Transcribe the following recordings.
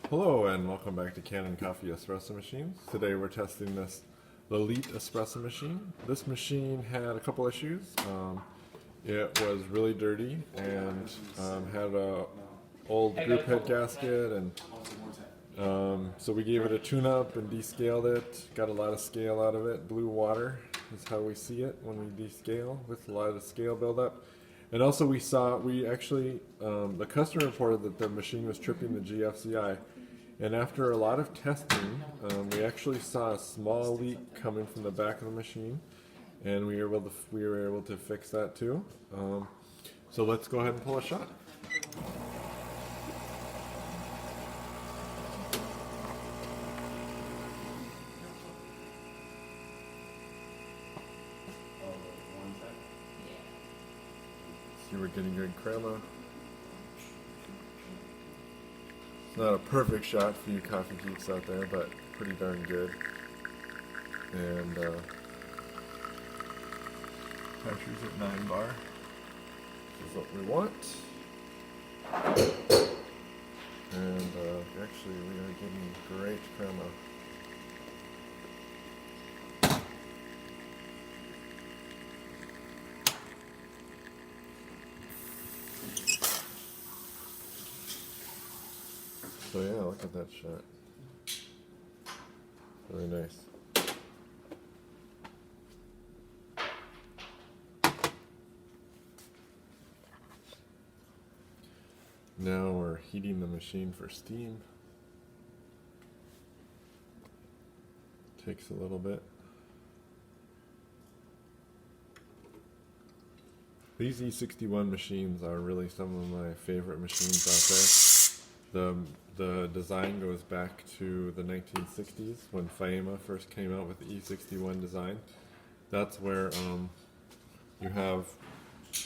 Hello and welcome back to Kanen Coffee Espresso machines. Today we're testing this Elite Espresso machine. This machine had a couple issues. It was really dirty and had a old group head gasket, and so we gave it a tune-up and descaled it. Got a lot of scale out of it. Blue water is how we see it when we descale, with a lot of scale buildup. And also the customer reported that the machine was tripping the GFCI. And after a lot of testing, we actually saw a small leak coming from the back of the machine, and we were able to fix that too. So let's go ahead and pull a shot. See, we're getting good crema. It's not a perfect shot for you coffee geeks out there, but pretty darn good. And pressure's at 9 bar. This is what we want. And actually we are getting great crema. So yeah, look at that shot. Really nice. Now we're heating the machine for steam. Takes a little bit. These E61 machines are really some of my favorite machines out there. The design goes back to the 1960s when Faema first came out with the E61 design. That's where you have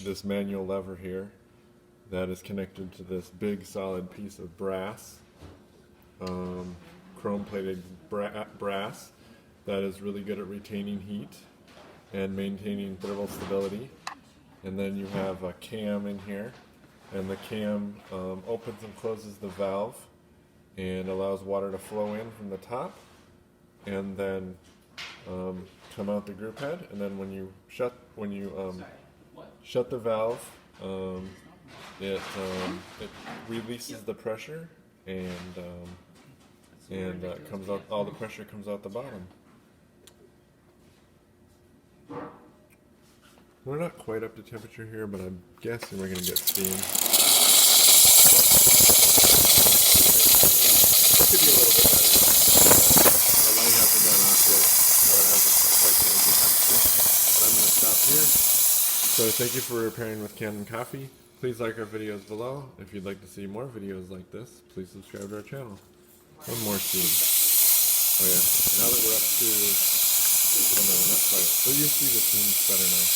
this manual lever here that is connected to this big solid piece of brass, chrome plated brass that is really good at retaining heat and maintaining thermal stability. And then you have a cam in here, and the cam opens and closes the valve and allows water to flow in from the top and then come out the group head. And then when you shut the valve, it releases the pressure, and comes out. All the pressure comes out the bottom. We're not quite up to temperature here, but I'm guessing we're going to get steam. It could be a little bit better. Our light hasn't gone off yet, so it hasn't quite been a good temperature. So I'm going to stop here. So thank you for repairing with Kanen Coffee. Please like our videos below. If you'd like to see more videos like this, please subscribe to our channel. One more steam. Oh yeah, now that we're up to... Oh no, not quite. But you see the steam's better now.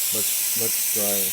Much drier.